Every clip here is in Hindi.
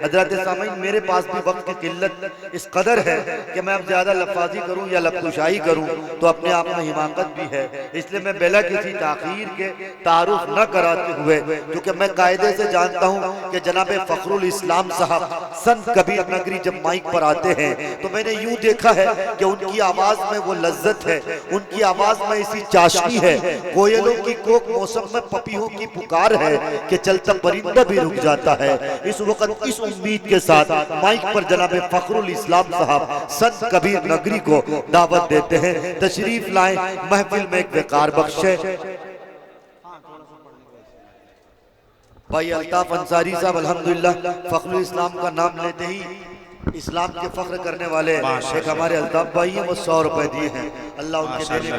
हजरत सामीन मेरे पास भी वक्त की किल्लत इस कदर है कि मैं अब ज्यादा लफाजी करूं या लफजुशाही करूं तो अपने आप में हिमाकत भी है, इसलिए मैं बिला किसी ताखीर के तारुफ न कराते हुए, क्योंकि मैं कायदे से जानता हूं कि जनाब फखरुल इस्लाम साहब संत कबीर नगरी जब माइक पर आते हैं तो मैंने यूं देखा है कि उनकी आवाज में वो लज्जत है, उनकी आवाज में इसी चाशनी है, कोयलों की कोक मौसम में पपीहों की पुकार है कि चलता परिंदा भी रुक जाता है। इस वक्त इस उम्मीद के साथ माइक पर जनाब फखरुल इस्लाम साहब संत कबीर नगरी को दावत देते हैं, तशरीफ लाएं, महफिल में एक वकार बख्शे। भाई अल्ताफ अंसारी साहब अल्हम्दुलिल्लाह फखरुल इस्लाम का नाम लेते ही इस्लाम के फख्र करने वाले एक हमारे अल्ताफ भाई हैं, वो 100 रुपए दिए हैं, अल्लाह उनके देने को।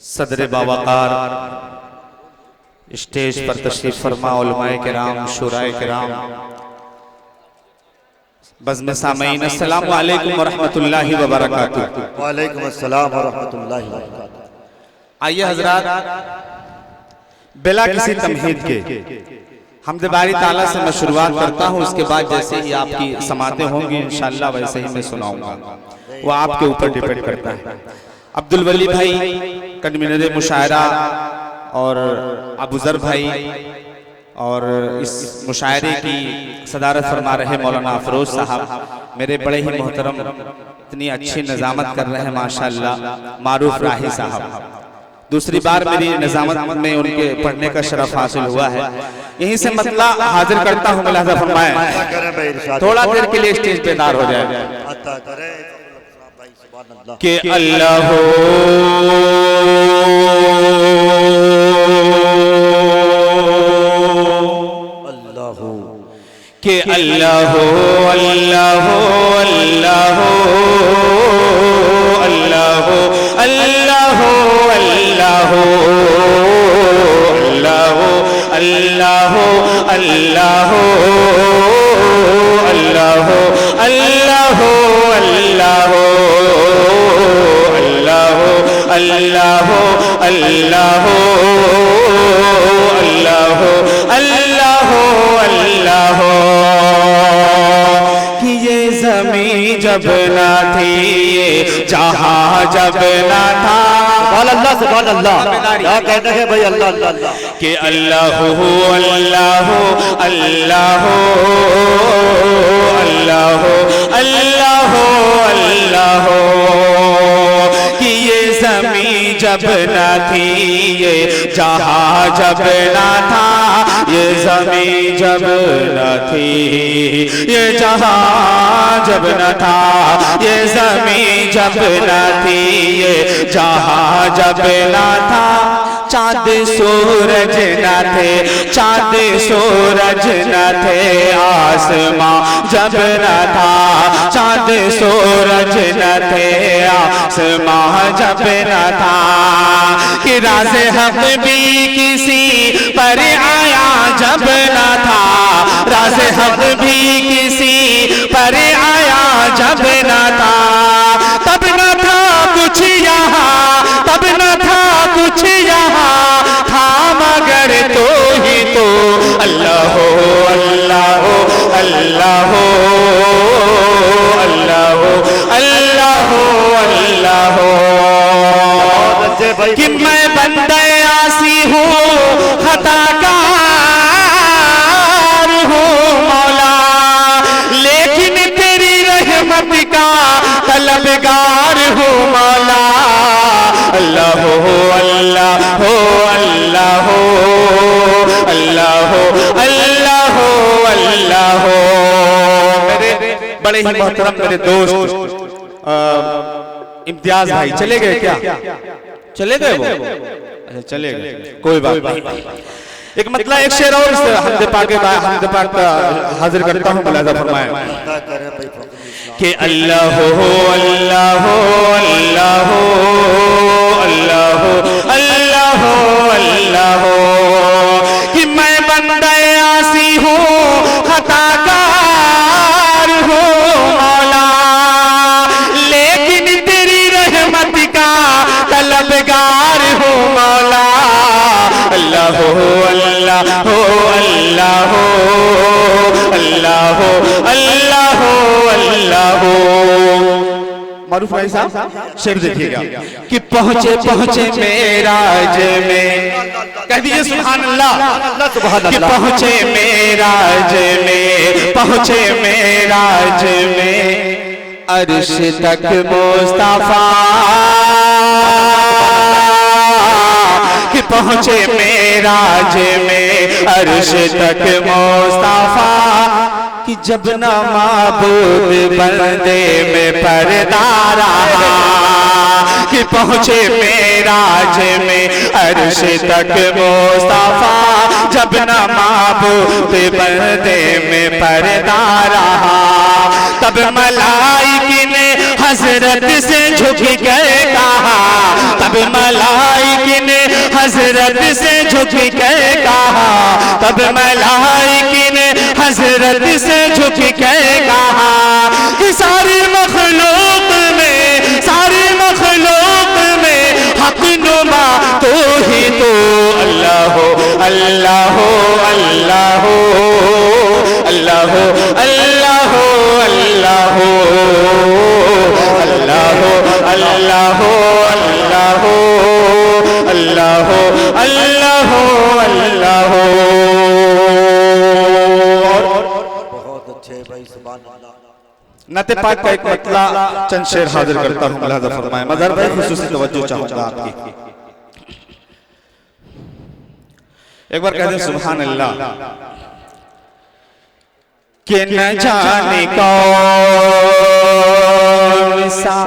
सदर बावकार स्टेज पर तशरीफ फरमा, उलमाए किराम, शुराए किराम, बज़्म सामीन, अस्सलामु अलैकुम व रहमतुल्लाहि व बरकातुहू। वालेकुम अस्सलाम व रहमतुल्लाहि व बरकातुहू। आइए हजरात, बिला किसी तमहीद के हम्द बारी ताला से मैं शुरुआत करता हूँ, उसके बाद जैसे ही आपकी समातें होंगी इंशाअल्लाह वैसे ही मैं सुनाऊंगा, वो आपके ऊपर डिपेंड करता है। अब्दुल वली भाई कन्वीनर मुशायरा और अबू ज़र भाई और इस मुशायरे की सदारत फरमा रहे मौलाना अफरोज साहब, मेरे बड़े ही मोहतरम, इतनी अच्छी निज़ामत कर रहे हैं माशाअल्लाह, मारूफ राही साहब। दूसरी बार मेरी निज़ामत में उनके पढ़ने का शरफ हासिल हुआ है। यहीं से मतला हाजिर करता हूँ, मुलाज़ा फरमाएं, थोड़ा देर के लिए स्टेज पे दार हो जाए कि अल्लाह हो कि अल्लाह हो अल्लाह हो अल्लाह हो अल्लाह हो अल्लाह हो अल्लाह हो अल्लाह हो अल्लाह हो अल्लाह हो अल्लाह हो अल्लाह हो अल्लाह हो अल्लाह हो अल्लाह हो अल्लाह हो अल्लाह हो अल्लाह हो कि ये ज़मीं जब ना थी, ये जहां जब ना था, अल्लाह सुभान अल्लाह, क्या कहना है भाई, अल्लाह अल्लाह कि अल्लाह हो अल्लाह हो अल्लाह हो अल्लाह हो अल्लाह हो अल्लाह हो कि ये ज़मीं जब ना थी, ये जहां जब ना था, ये ज़मीं जब ना थी, ये जहां जब न था, ये ज़मीं जब न थी, ये जहां जब न था, चाँद सूरज न थे, चाँद सूरज न थे, आसमां जब न था, चाँद सूरज न थे, आसमां जब न था, कि राज़े हक़ भी किसी पर आया जब न था, राज़े हक़ भी किसी पर आया जब न था, तब न था कुछ यहाँ, तब न था कुछ यहाँ, था मगर तो ही तो अल्लाह हो अल्लाह हो अल्लाह हो अल्लाह हो अल्लाह हो अल्लाह हो कि मैं बंदे आसी हूँ, खताकार हूँ मौला, लेकिन तेरी रहमत का तलबगार हूँ मौला। अल्लाह हो अल्लाह हो अल्लाह हो अल्लाह हो अल्लाह हो अल्लाह हो। मेरे बड़े ही मोहतरम मेरे दोस्त इम्तियाज भाई चले गए क्या? चले गए वो? अच्छा चले गए, कोई बात नहीं। एक मतलब एक शेर और हमदे पाक हाजिर करता हूँ, मुलाज़ा फरमाएं कि अल्लाह हो अल्लाह हो अल्लाह हो अल्लाह हो अल्लाह हो अल्लाह हो कि मैं बंदे आसी हूँ, खताकार हूँ मौला, अल्लाह अल्लाह अल्लाह अल्लाह। मारूफ भाई साहब शेर देखिएगा कि पहुंचे पहुंचे मेराज में, कह दीजिए सुभान अल्लाह, कि पहुंचे मेराज में, पहुंचे मेराज में, अर्श तक मुस्तफा, कि पहुंचे मेराज में, अर्श तक मुस्तफा, कि जब न माबूद बंदे में पर्दा रहा, कि पहुंचे मेराज में, अर्श तक मुस्तफा, जब न माबूद बंदे में पर्दा रहा, तब मलाइक ने हजरत से झुक गए कहा, तब मलाइक ने हजरत से झुक गए कहा, तब मलाइक ने हजरत से झुक गए कहा, कि सारी मखलूक में, सारी मखलूक में हक नुमा तो ही तो, अल्लाह अल्लाह अल्लाह अल्लाह अल्लाह अल्लाह अल्लाह अल्लाह अल्लाह अल्लाह अल्लाह। बहुत अच्छे भाई, सुभान अल्लाह। नाते पाक का एक मतला चंद शेर हाजिर करता हूँ, मुलाहिजा फरमाएं। मज़हर भाई खुसूसी तवज्जो चाहूंगा आपकी। एक बार कह दें सुभान अल्लाह। कि न जाने कौन सा,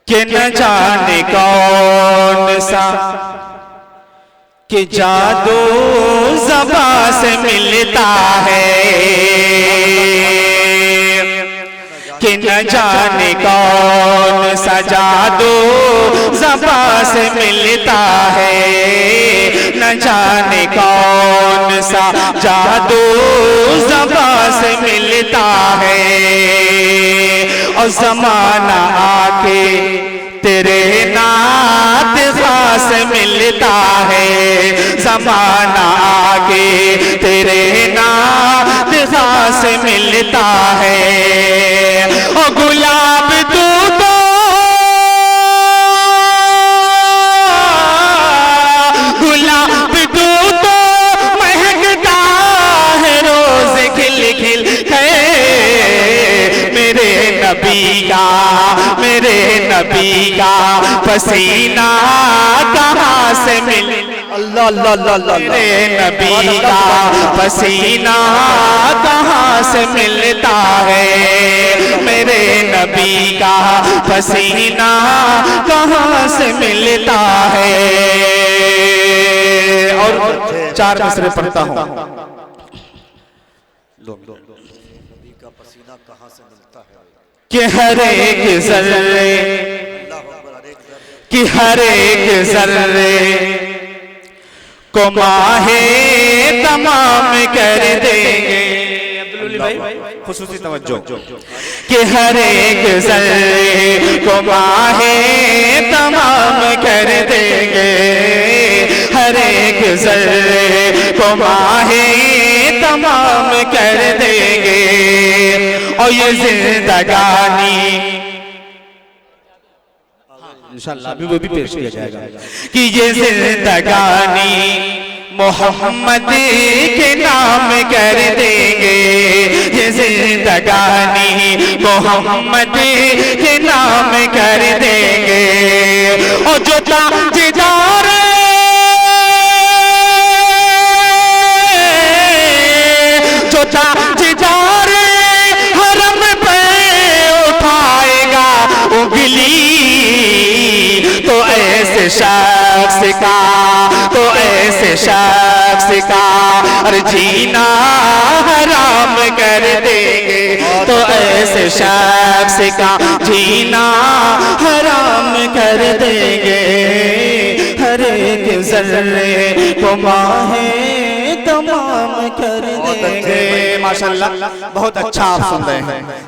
कि न जाने कौन सा, कि जादू ज़बां से मिलता है, कि न जाने कौन सा जादू ज़बां से मिलता है, न जाने कौन सा जादू ज़बां से मिलता है, और ज़माना आके तेरे नात खास मिलता है, ज़माना आके तेरे नात खास मिलता है, ओ गुलाब तू तो, गुलाब तू तो महकता है रोज खिल खिल के, मेरे नबी का, मेरे नबी का पसीना कहाँ से मिल, अल्लाह अल्लाह अल्लाह, मेरे नबी का पसीना कहाँ से मिलता है, मेरे नबी का पसीना कहाँ से मिलता है। और चार मिसरे पढ़ता हूँ। नबी का पसीना कहाँ से मिलता है, कि हर एक ज़र्रे, कि हर एक ज़र्रे को माहे तमाम कर देंगे। भाई खुसूसी तवज्जो, कि हर एक ज़र्रे को माहे तमाम कर देंगे, हर एक ज़र्रे को माहे तमाम कर देंगे, और ये जिंदगानी इंशाअल्लाह भी वो भी पेश किया जाएगा, कि ये जिंदगानी मोहम्मद के नाम कर देंगे, ये जिंदगानी मोहम्मद के नाम कर देंगे, और जो ताजदार जो ताजदार हरम पे उठाएगा उंगली, तो ऐसे शख्स का, तो ऐसे शख्स का और जीना हराम कर देंगे, तो ऐसे शख्स का जीना हराम कर देंगे, हर एक ज़र्रे को माहे तमाम कर देंगे। माशाल्लाह बहुत अच्छा आप सुन रहे हैं।